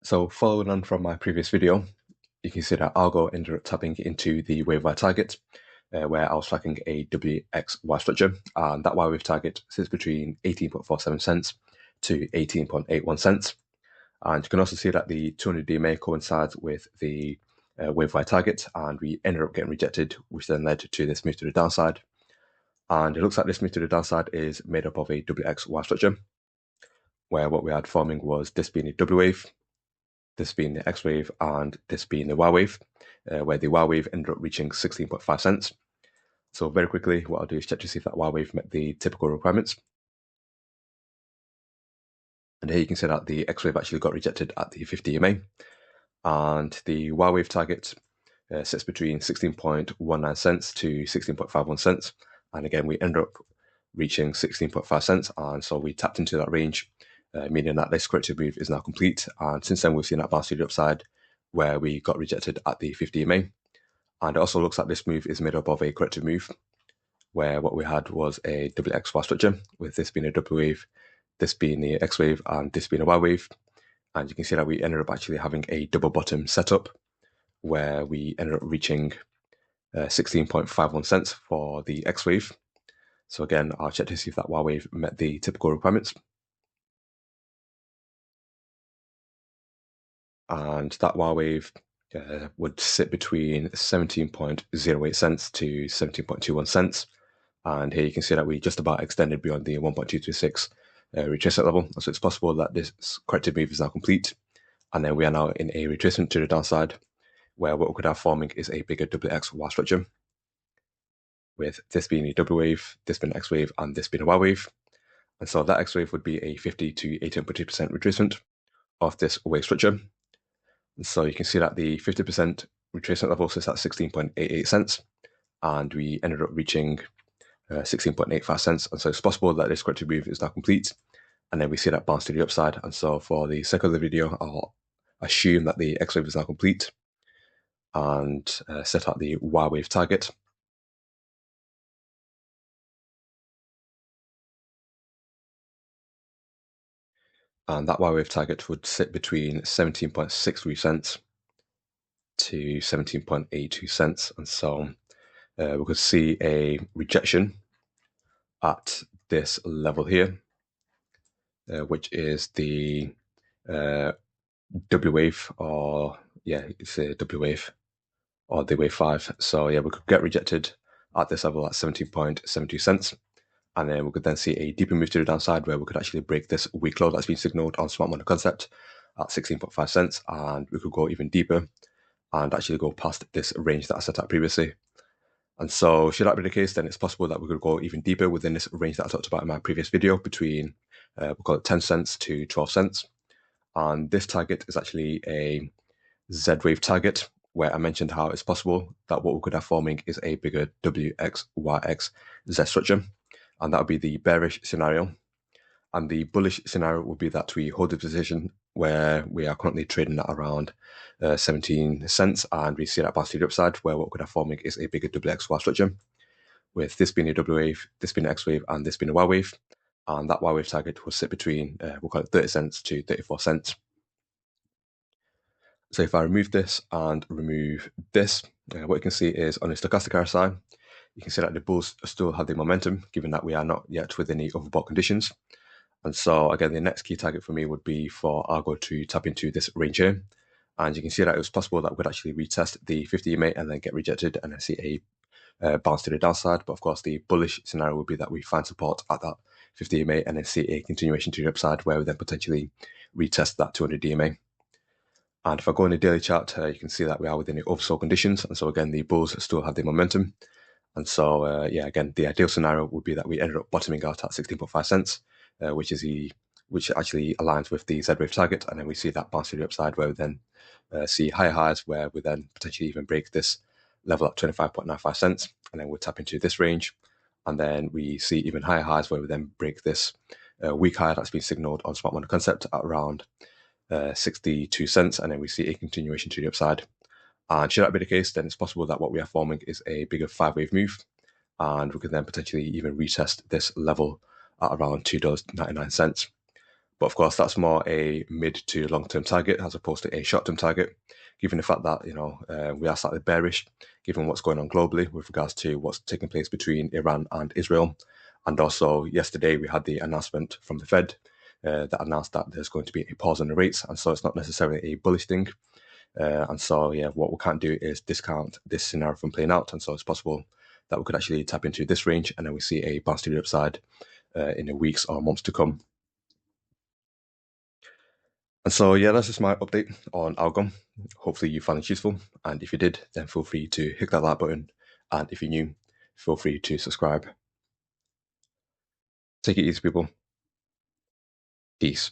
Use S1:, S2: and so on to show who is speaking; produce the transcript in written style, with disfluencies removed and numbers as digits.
S1: So following on from my previous video, you can see that Algo ended up tapping into the wavewire target, where I was tracking a WXY structure, and that Y wave target sits between 18.47 cents to 18.81 cents. And you can also see that the 200 DMA coincides with the wavewire target, and we ended up getting rejected, which then led to this move to the downside. And it looks like this move to the downside is made up of a WXY structure, where what we had forming was this being a W wave, this being the X wave, and this being the Y wave, where the Y wave ended up reaching 16.5 cents. So very quickly, what I'll do is check to see if that Y wave met the typical requirements. And here you can see that the X wave actually got rejected at the 50 EMA, and the Y wave target sits between 16.19 cents to 16.51 cents. And again, we ended up reaching 16.5 cents, and so we tapped into that range, meaning that this corrective move is now complete. And since then, we've seen that bounce to the upside, where we got rejected at the 50 EMA. And it also looks like this move is made up of a corrective move, where what we had was a WXY structure, with this being a W wave, this being the X wave, and this being a Y wave. And you can see that we ended up actually having a double bottom setup, where we ended up reaching 16.51 cents for the X wave. So again, I'll check to see if that Y wave met the typical requirements. And that Y wave would sit between 17.08 cents to 17.21 cents. And here you can see that we just about extended beyond the 1.226 retracement level. So it's possible that this corrective move is now complete. And then we are now in a retracement to the downside, where what we could have forming is a bigger WXY structure, with this being a W wave, this being an X wave, and this being a Y wave. And so that X wave would be a 50 to 18.2% retracement of this wave structure. And so you can see that the 50% retracement level sits at 16.88 cents, and we ended up reaching 16.85 cents. And so it's possible that this corrective move is now complete, and then we see that bounce to the upside. And so for the sake of the video, I'll assume that the X wave is now complete and set out the Y wave target. And that Y wave target would sit between 17.63 cents to 17.82 cents. And so we could see a rejection at this level here, which is the W wave, or it's a W wave, or the wave 5. So yeah, we could get rejected at this level at 17.72 cents. And then we could then see a deeper move to the downside, where we could actually break this weak low that's been signaled on Smart Money Concept at 16.5 cents. And we could go even deeper and actually go past this range that I set out previously. And so should that be the case, then it's possible that we could go even deeper within this range that I talked about in my previous video, between, we'll call it 10 cents to 12 cents. And this target is actually a Z-wave target, where I mentioned how it's possible that what we could have forming is a bigger WXYX Z structure. And that would be the bearish scenario. And the bullish scenario would be that we hold the position where we are currently trading at around 17 cents, and we see that bounce to the upside, where what we could have forming is a bigger WXY structure, with this being a W wave, this being an X wave, and this being a Y wave. And that Y wave target will sit between, we'll call it 30 cents to 34 cents. So if I remove this and remove this, what you can see is on the stochastic RSI, you can see that the bulls still have the momentum, given that we are not yet within the overbought conditions. And so again, the next key target for me would be for Algo to tap into this range here. And you can see that it was possible that we could actually retest the 50 EMA and then get rejected and then see a bounce to the downside. But of course, the bullish scenario would be that we find support at that 50 EMA and then see a continuation to the upside, where we then potentially retest that 200 DMA. And if I go in the daily chart, you can see that we are within the oversold conditions. And so again, the bulls still have the momentum. And so, again, the ideal scenario would be that we ended up bottoming out at 16.5 cents, which actually aligns with the Z-wave target. And then we see that bounce to the upside, where we then see higher highs, where we then potentially even break this level at 25.95 cents. And then we'll tap into this range. And then we see even higher highs, where we then break this weak high that's been signaled on Smart Money Concept at around 62 cents. And then we see a continuation to the upside. And should that be the case, then it's possible that what we are forming is a bigger 5-wave move, and we could then potentially even retest this level at around $2.99. But of course, that's more a mid to long-term target as opposed to a short-term target, given the fact that we are slightly bearish, given what's going on globally with regards to what's taking place between Iran and Israel. And also yesterday we had the announcement from the Fed that announced that there's going to be a pause on the rates, and so it's not necessarily a bullish thing. And so, yeah, what we can't do is discount this scenario from playing out. And so it's possible that we could actually tap into this range and then we see a bounce to the upside in the weeks or months to come. And so, yeah, that's just my update on Algorand. Hopefully you found it useful. And if you did, then feel free to hit that like button. And if you're new, feel free to subscribe. Take it easy, people. Peace.